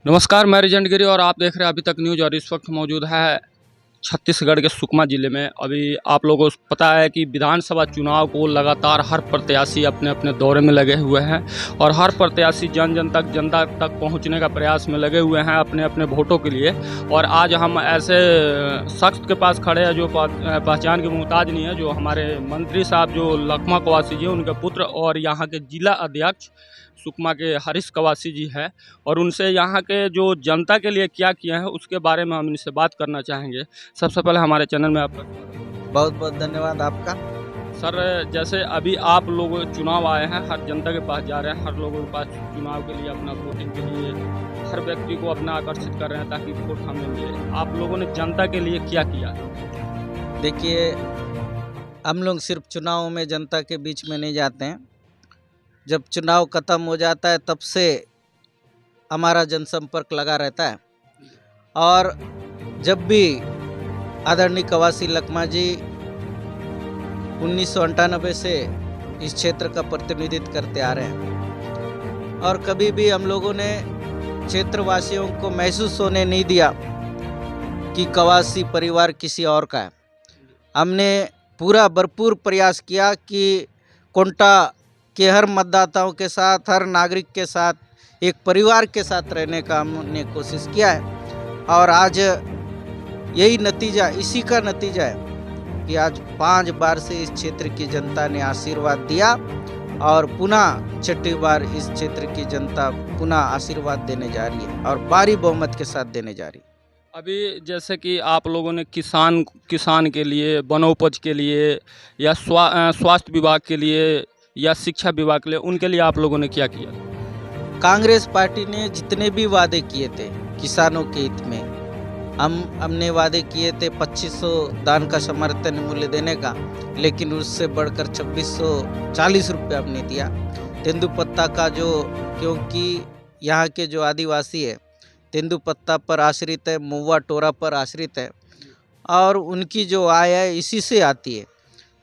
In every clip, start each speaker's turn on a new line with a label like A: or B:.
A: नमस्कार, मैं रिजंट गिरी और आप देख रहे हैं अभी तक न्यूज़। और इस वक्त मौजूद है छत्तीसगढ़ के सुकमा ज़िले में। अभी आप लोगों को पता है कि विधानसभा चुनाव को लगातार हर प्रत्याशी अपने अपने दौरे में लगे हुए हैं और हर प्रत्याशी जनता तक पहुंचने का प्रयास में लगे हुए हैं अपने अपने वोटों के लिए। और आज हम ऐसे शख्स के पास खड़े हैं जो पहचान के मुहताज नहीं है, जो हमारे मंत्री साहब जो लखमा कवासी जी उनके पुत्र और यहाँ के जिला अध्यक्ष सुकमा के हरीश कवासी जी है। और उनसे यहाँ के जो जनता के लिए क्या किया है उसके बारे में हम इनसे बात करना चाहेंगे। सबसे पहले हमारे चैनल में आपका
B: बहुत बहुत धन्यवाद आपका।
A: सर, जैसे अभी आप लोग चुनाव आए हैं, हर जनता के पास जा रहे हैं, हर लोगों के पास चुनाव के लिए अपना वोटिंग के लिए हर व्यक्ति को अपना आकर्षित कर रहे हैं ताकि वोट हमें मिले। आप लोगों ने जनता के लिए क्या किया?
B: देखिए, हम लोग सिर्फ चुनाव में जनता के बीच में नहीं जाते हैं। जब चुनाव ख़त्म हो जाता है तब से हमारा जनसंपर्क लगा रहता है। और जब भी आदरणीय कवासी लखमा जी 1998 से इस क्षेत्र का प्रतिनिधित्व करते आ रहे हैं और कभी भी हम लोगों ने क्षेत्रवासियों को महसूस होने नहीं दिया कि कवासी परिवार किसी और का है। हमने पूरा भरपूर प्रयास किया कि कोंटा के हर मतदाताओं के साथ, हर नागरिक के साथ, एक परिवार के साथ रहने का हमने कोशिश किया है। और आज यही नतीजा, इसी का नतीजा है कि आज 5 बार से इस क्षेत्र की जनता ने आशीर्वाद दिया और पुनः छठी बार इस क्षेत्र की जनता पुनः आशीर्वाद देने जा रही है और भारी बहुमत के साथ देने जा रही है।
A: अभी जैसे कि आप लोगों ने किसान के लिए, वनोपज के लिए या स्वास्थ्य विभाग के लिए या शिक्षा विभाग के लिए, उनके लिए आप लोगों ने क्या किया?
B: कांग्रेस पार्टी ने जितने भी वादे किए थे किसानों के हित में, हमने वादे किए थे 2500 धान का समर्थन मूल्य देने का, लेकिन उससे बढ़कर 2640 रुपये हमने दिया। तेंदुपत्ता का जो, क्योंकि यहाँ के जो आदिवासी है तेंदुपत्ता पर आश्रित है, महुआ टोरा पर आश्रित है और उनकी जो आय है इसी से आती है।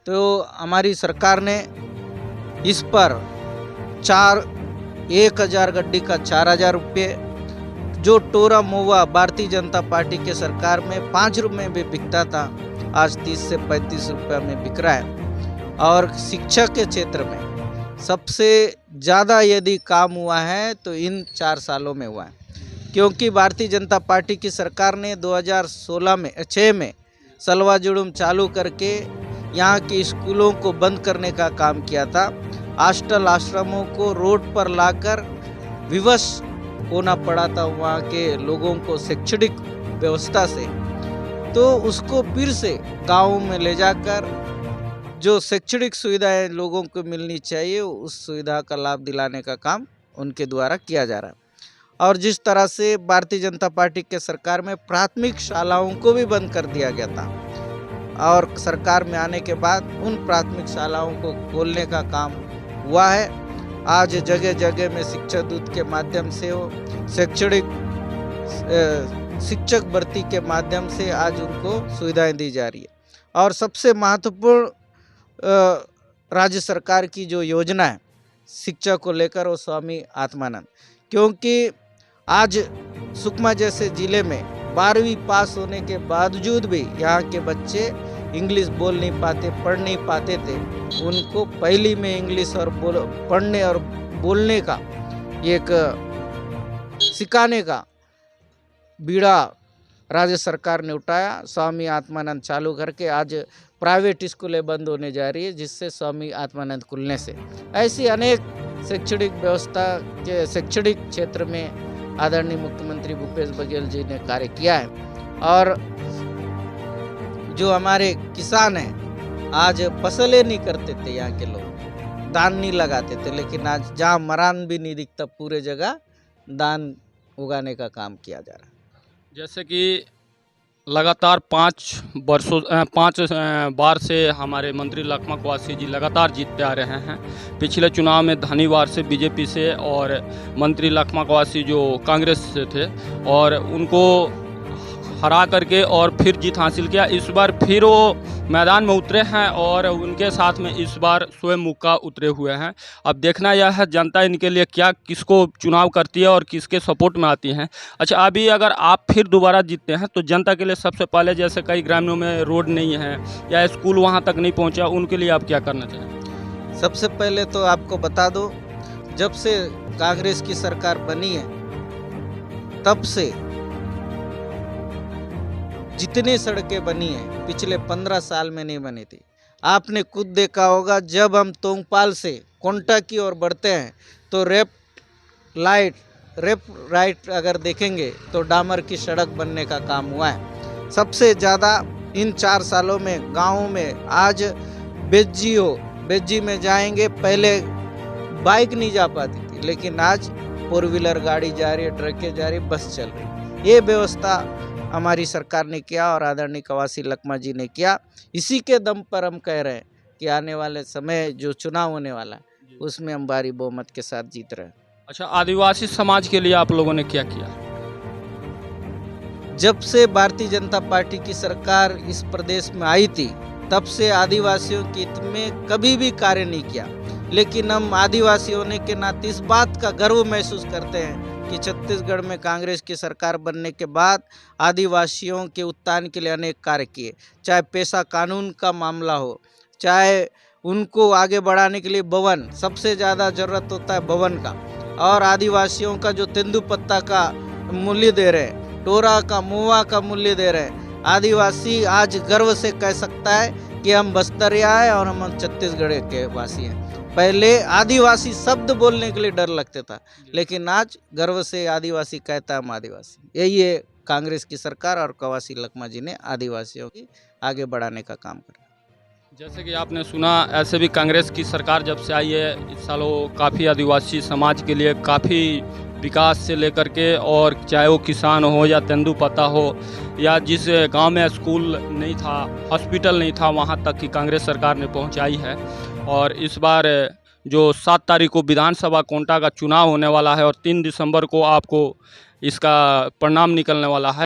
B: तो हमारी सरकार ने इस पर 1000 गड्डी का 4000 रुपये, जो टोरा महुआ भारतीय जनता पार्टी के सरकार में 5 रुपये में बिकता था, आज 30 से 35 रुपये में बिक रहा है। और शिक्षा के क्षेत्र में सबसे ज़्यादा यदि काम हुआ है तो इन 4 सालों में हुआ है, क्योंकि भारतीय जनता पार्टी की सरकार ने 2006 में सलवा जुड़ुम चालू करके यहाँ के स्कूलों को बंद करने का काम किया था। हॉस्टल आश्रमों को रोड पर लाकर विवश होना पड़ा था वहाँ के लोगों को शैक्षणिक व्यवस्था से। तो उसको फिर से गाँव में ले जाकर जो शैक्षणिक सुविधाएं लोगों को मिलनी चाहिए उस सुविधा का लाभ दिलाने का काम उनके द्वारा किया जा रहा है। और जिस तरह से भारतीय जनता पार्टी के सरकार में प्राथमिक शालाओं को भी बंद कर दिया गया था और सरकार में आने के बाद उन प्राथमिक शालाओं को खोलने का काम हुआ है। आज जगह जगह में शिक्षा दूत के माध्यम से हो, शैक्षणिक शिक्षक भर्ती के माध्यम से आज उनको सुविधाएं दी जा रही है। और सबसे महत्वपूर्ण राज्य सरकार की जो योजना है शिक्षा को लेकर वो स्वामी आत्मानंद, क्योंकि आज सुकमा जैसे ज़िले में 12वीं पास होने के बावजूद भी यहाँ के बच्चे इंग्लिश बोल नहीं पाते, पढ़ नहीं पाते थे। उनको पहली में इंग्लिश और पढ़ने और बोलने का एक सिखाने का बीड़ा राज्य सरकार ने उठाया। स्वामी आत्मानंद चालू करके आज प्राइवेट स्कूलें बंद होने जा रही है, जिससे स्वामी आत्मानंद खुलने से ऐसी अनेक शैक्षणिक व्यवस्था के शैक्षणिक क्षेत्र में आदरणीय मुख्यमंत्री भूपेश बघेल जी ने कार्य किया है। और जो हमारे किसान हैं आज फसलें नहीं करते थे, यहाँ के लोग धान नहीं लगाते थे, लेकिन आज जहाँ मरान भी नहीं दिखता पूरे जगह धान उगाने का काम किया जा रहा है।
A: जैसे कि लगातार 5 बार से हमारे मंत्री लखमा कवासी जी लगातार जीतते आ रहे हैं। पिछले चुनाव में धनीवार से बीजेपी से और मंत्री लखमा कवासी जो कांग्रेस से थे और उनको हरा करके और फिर जीत हासिल किया। इस बार फिर वो मैदान में उतरे हैं और उनके साथ में इस बार स्वयं मुक्का उतरे हुए हैं। अब देखना यह है जनता इनके लिए क्या किसको चुनाव करती है और किसके सपोर्ट में आती हैं। अच्छा, अभी अगर आप फिर दोबारा जीतते हैं तो जनता के लिए सबसे पहले, जैसे कई ग्रामीणों में रोड नहीं है या स्कूल वहाँ तक नहीं पहुँचा, उनके लिए आप क्या करना चाहेंगे?
B: सबसे पहले तो आपको बता दो, जब से कांग्रेस की सरकार बनी है तब से जितनी सड़कें बनी हैं पिछले 15 साल में नहीं बनी थी। आपने खुद देखा होगा, जब हम तोंगपाल से कोंटा की ओर बढ़ते हैं तो रेप राइट अगर देखेंगे तो डामर की सड़क बनने का काम हुआ है। सबसे ज़्यादा इन 4 सालों में गाँवों में, आज बेज्जी में जाएंगे, पहले बाइक नहीं जा पाती थी, लेकिन आज 4 व्हीलर गाड़ी जा रही है, ट्रकें जा रही, बस चल रही। ये व्यवस्था हमारी सरकार ने किया और आदरणीय कवासी लखमा जी ने किया। इसी के दम पर हम कह रहे हैं कि आने वाले समय जो चुनाव होने वाला है उसमें हम भारी बहुमत के साथ जीत रहे हैं।
A: अच्छा, आदिवासी समाज के लिए आप लोगों ने क्या किया?
B: जब से भारतीय जनता पार्टी की सरकार इस प्रदेश में आई थी तब से आदिवासियों के हित में कभी भी कार्य नहीं किया, लेकिन हम आदिवासी होने के नाते इस बात का गर्व महसूस करते हैं कि छत्तीसगढ़ में कांग्रेस की सरकार बनने के बाद आदिवासियों के उत्थान के लिए अनेक कार्य किए। चाहे पेशा कानून का मामला हो, चाहे उनको आगे बढ़ाने के लिए भवन, सबसे ज़्यादा ज़रूरत होता है भवन का, और आदिवासियों का जो तेंदुपत्ता का मूल्य दे रहे हैं, टोरा का, मुआ का मूल्य दे रहे हैं। आदिवासी आज गर्व से कह सकता है कि हम बस्तरिया है और हम छत्तीसगढ़ के वासी हैं। पहले आदिवासी शब्द बोलने के लिए डर लगता था, लेकिन आज गर्व से आदिवासी कहता है हम आदिवासी। यही है कांग्रेस की सरकार और कवासी लखमा जी ने आदिवासियों की आगे बढ़ाने का काम करा।
A: जैसे कि आपने सुना, ऐसे भी कांग्रेस की सरकार जब से आई है इस सालों काफ़ी आदिवासी समाज के लिए काफ़ी विकास से लेकर के, और चाहे वो किसान हो या तेंदुपत्ता हो या जिस गांव में स्कूल नहीं था, हॉस्पिटल नहीं था, वहां तक की कांग्रेस सरकार ने पहुंचाई है। और इस बार जो 7 तारीख को विधानसभा कोंटा का चुनाव होने वाला है और 3 दिसंबर को आपको इसका परिणाम निकलने वाला है।